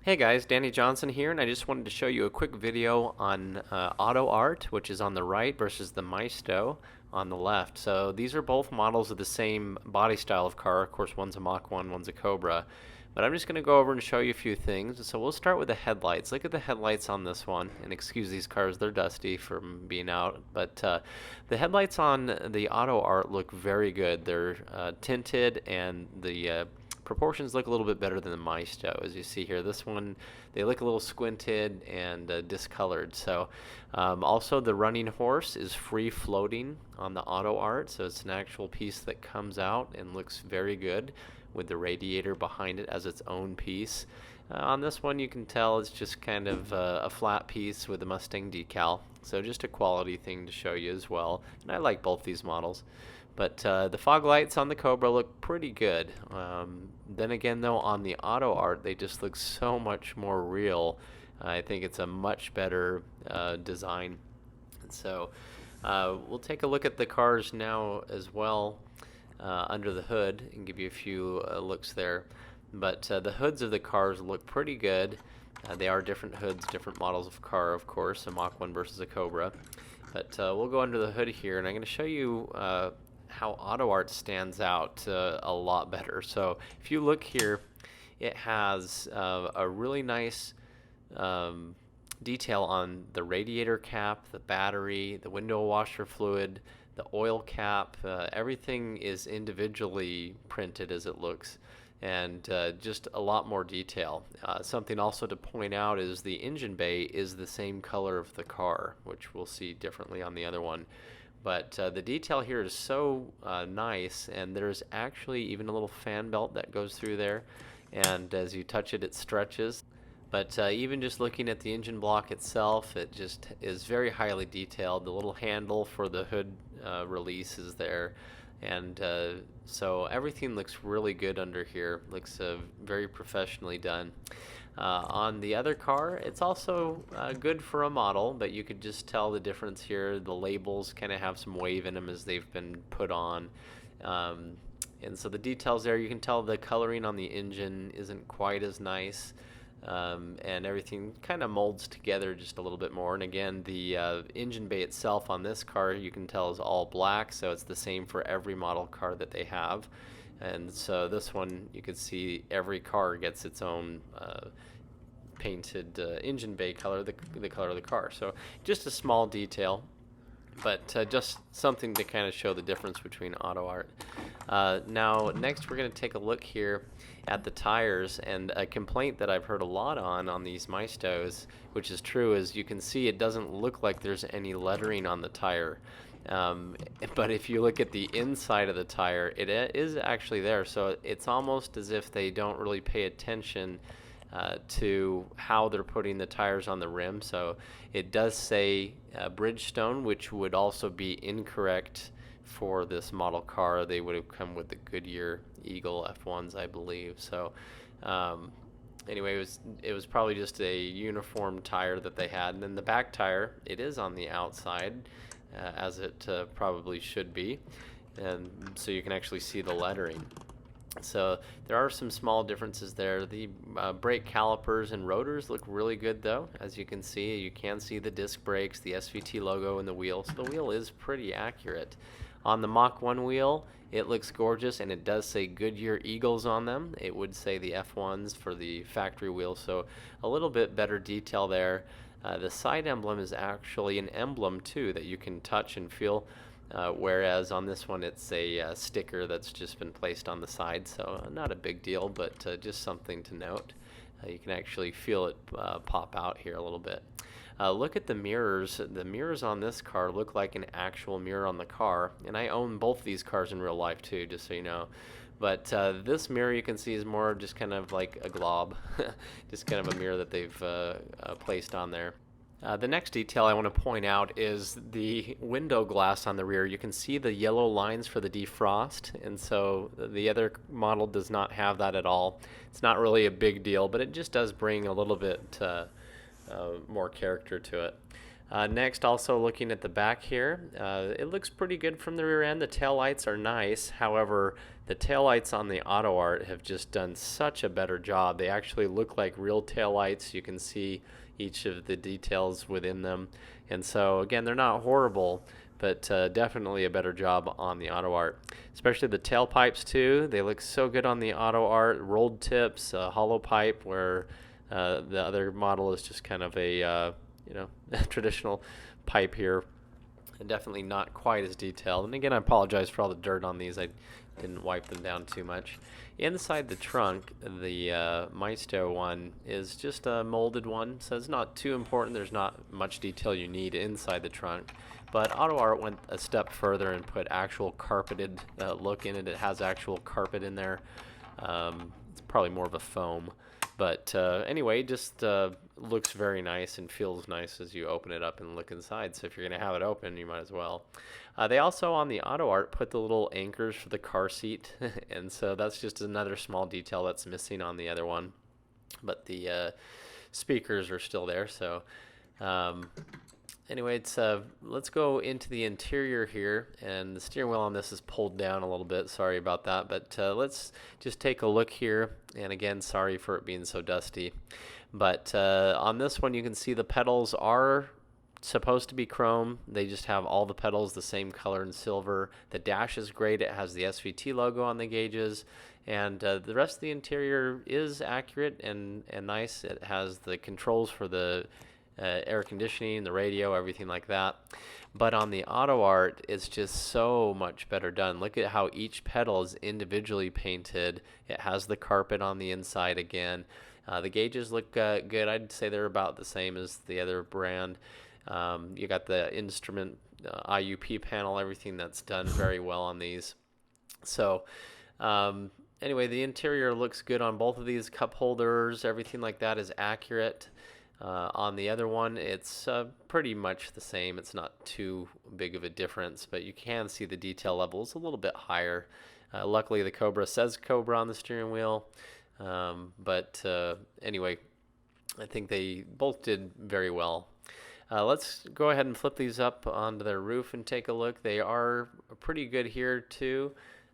Hey guys, Danny Johnson here, and I just wanted to show you a quick video on Autoart, which is on the right, versus the Maisto on the left. So these are both models of the same body style of car. Of course, one's a Mach 1, one's a Cobra. But I'm just going to go over and show you a few things. So we'll start with the headlights. Look at the headlights on this one, and excuse these cars, they're dusty from being out. But the headlights on the Autoart look very good. They're tinted, and the proportions look a little bit better than the Maisto, as you see here. This one, they look a little squinted and discolored. So also the running horse is free floating on the Autoart, so it's an actual piece that comes out and looks very good with the radiator behind it as its own piece. On this one you can tell it's just kind of a flat piece with a Mustang decal, so just a quality thing to show you as well. And I like both these models. But the fog lights on the Cobra look pretty good. Then again, though, on the Autoart, they just look so much more real. I think it's a much better design. And so we'll take a look at the cars now as well under the hood and give you a few looks there. But the hoods of the cars look pretty good. They are different hoods, different models of car, of course, a Mach 1 versus a Cobra. But we'll go under the hood here, and I'm going to show you how Autoart stands out a lot better. So if you look here, it has a really nice detail on the radiator cap, the battery, the window washer fluid, the oil cap. Everything is individually printed as it looks, and just a lot more detail. Something also to point out is the engine bay is the same color of the car, which we'll see differently on the other one. But the detail here is so nice, and there's actually even a little fan belt that goes through there, and as you touch it, it stretches. But even just looking at the engine block itself, it just is very highly detailed. The little handle for the hood release is there, and so everything looks really good under here. Looks very professionally done. On the other car, it's also good for a model, but you could just tell the difference here. The labels kind of have some wave in them as they've been put on. And so the details there, you can tell the coloring on the engine isn't quite as nice. And everything kind of molds together just a little bit more. And again, the engine bay itself on this car, you can tell, is all black, so it's the same for every model car that they have. And so this one, you can see every car gets its own painted engine bay color, the color of the car. So just a small detail, but just something to kind of show the difference between Autoart. Now, next we're going to take a look here at the tires, and a complaint that I've heard a lot on these Maistos, which is true, is you can see it doesn't look like there's any lettering on the tire. But if you look at the inside of the tire, it is actually there. So it's almost as if they don't really pay attention to how they're putting the tires on the rim. So it does say Bridgestone, which would also be incorrect for this model car. They would have come with the Goodyear Eagle F1s, I believe. So anyway, it was probably just a uniform tire that they had. And then the back tire, it is on the outside, as it probably should be, and so you can actually see the lettering. So there are some small differences there. The brake calipers and rotors look really good, though. As you can see the disc brakes, the SVT logo, and the wheel. So the wheel is pretty accurate. On the Mach 1 wheel, it looks gorgeous, and it does say Goodyear Eagles on them. It would say the F1s for the factory wheel, so a little bit better detail there. The side emblem is actually an emblem too that you can touch and feel, whereas on this one it's a sticker that's just been placed on the side, so not a big deal, but just something to note. You can actually feel it pop out here a little bit. Look at the mirrors. The mirrors on this car look like an actual mirror on the car, and I own both these cars in real life too, just so you know. But this mirror, you can see, is more just kind of like a glob, just kind of a mirror that they've placed on there. The next detail I want to point out is the window glass on the rear. You can see the yellow lines for the defrost, and so the other model does not have that at all. It's not really a big deal, but it just does bring a little bit more character to it. Next, also looking at the back here, it looks pretty good from the rear end. The tail lights are nice. However, the tail lights on the Autoart have just done such a better job. They actually look like real tail lights. You can see each of the details within them. And so, again, they're not horrible, but definitely a better job on the Autoart. Especially the tailpipes, too. They look so good on the Autoart. Rolled tips, hollow pipe, where the other model is just kind of a traditional pipe here, and definitely not quite as detailed. And again, I apologize for all the dirt on these. I didn't wipe them down too much. Inside the trunk, the Maisto one is just a molded one, so it's not too important. There's not much detail you need inside the trunk. But Autoart went a step further and put actual carpeted look in it. It has actual carpet in there. It's probably more of a foam. But anyway, just looks very nice and feels nice as you open it up and look inside. So if you're going to have it open, you might as well. They also, on the Autoart, put the little anchors for the car seat. And so that's just another small detail that's missing on the other one. But the speakers are still there. So anyway, let's go into the interior here, and the steering wheel on this is pulled down a little bit. Sorry about that, but let's just take a look here. And again, sorry for it being so dusty. But on this one, you can see the pedals are supposed to be chrome. They just have all the pedals the same color and silver. The dash is great. It has the SVT logo on the gauges. And the rest of the interior is accurate and nice. It has the controls for the air conditioning, the radio, everything like that. But on the Autoart, it's just so much better done. Look at how each pedal is individually painted. It has the carpet on the inside again. The gauges look good. I'd say they're about the same as the other brand. You got the instrument IUP panel, everything that's done very well on these. So anyway, the interior looks good on both of these. Cup holders, everything like that is accurate. On the other one, it's pretty much the same. It's not too big of a difference, but you can see the detail level is a little bit higher. Luckily, the Cobra says Cobra on the steering wheel. But anyway, I think they both did very well. Let's go ahead and flip these up onto their roof and take a look. They are pretty good here, too.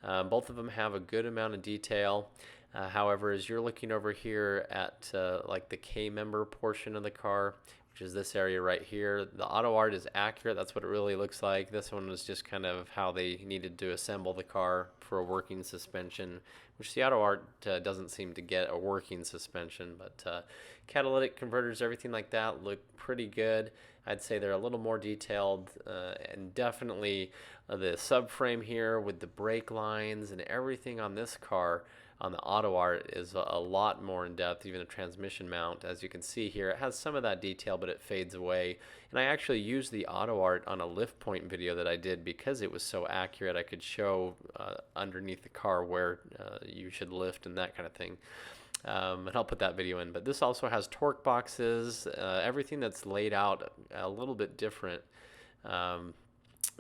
Both of them have a good amount of detail. However, as you're looking over here at like the K-member portion of the car, which is this area right here, the Autoart is accurate. That's what it really looks like. This one was just kind of how they needed to assemble the car for a working suspension, which the Autoart doesn't seem to get a working suspension. But catalytic converters, everything like that, look pretty good. I'd say they're a little more detailed, and definitely the subframe here with the brake lines and everything on this car on the Autoart is a lot more in depth. Even the transmission mount, as you can see here, it has some of that detail, but it fades away. And I actually used the Autoart on a lift point video that I did because it was so accurate. I could show underneath the car where you should lift and that kind of thing. And I'll put that video in. But this also has torque boxes, everything that's laid out a little bit different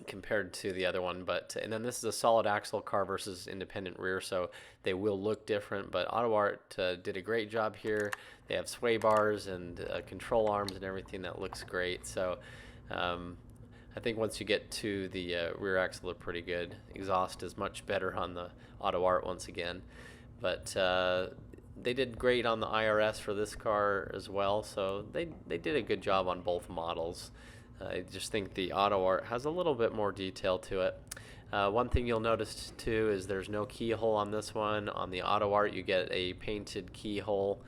compared to the other one. And then this is a solid axle car versus independent rear, so they will look different. But Autoart did a great job here. They have sway bars and control arms and everything that looks great. So I think once you get to the rear axle, they're pretty good. Exhaust is much better on the Autoart once again. But they did great on the IRS for this car as well, so they did a good job on both models. I just think the Autoart has a little bit more detail to it. One thing you'll notice too is there's no keyhole on this one. On the Autoart, you get a painted keyhole,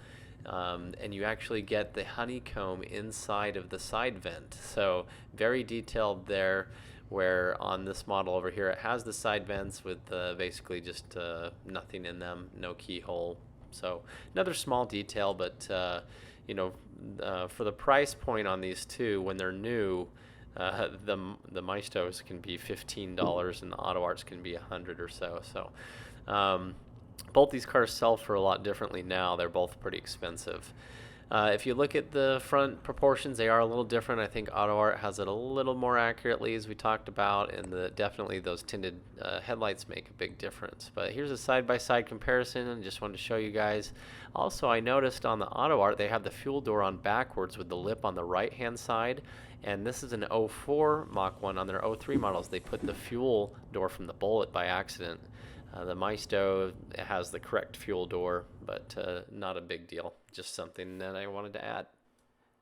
and you actually get the honeycomb inside of the side vent. So very detailed there, where on this model over here, it has the side vents with basically just nothing in them, no keyhole. So another small detail, but for the price point on these two, when they're new, the Maistos can be $15 and the Autoarts can be $100 or so. So both these cars sell for a lot differently now. They're both pretty expensive. If you look at the front proportions, they are a little different. I think Autoart has it a little more accurately, as we talked about, and definitely those tinted headlights make a big difference. But here's a side-by-side comparison, and just wanted to show you guys. Also, I noticed on the Autoart they have the fuel door on backwards with the lip on the right-hand side, and this is an '04 Mach 1. On their '03 models, they put the fuel door from the Bullet by accident. The Maisto has the correct fuel door, but not a big deal. Just something that I wanted to add.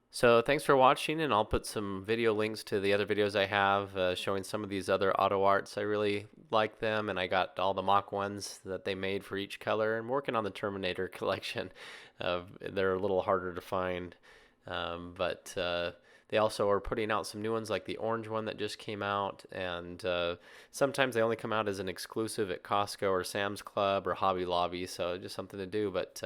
So thanks for watching, and I'll put some video links to the other videos I have showing some of these other Autoarts. I really like them, and I got all the Mach 1s that they made for each color. I'm working on the Terminator collection. They're a little harder to find, but they also are putting out some new ones, like the orange one that just came out, and sometimes they only come out as an exclusive at Costco or Sam's Club or Hobby Lobby, so just something to do. But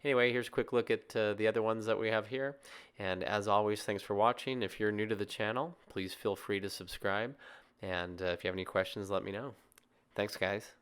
anyway, here's a quick look at the other ones that we have here. And as always, thanks for watching. If you're new to the channel, please feel free to subscribe. And if you have any questions, let me know. Thanks, guys.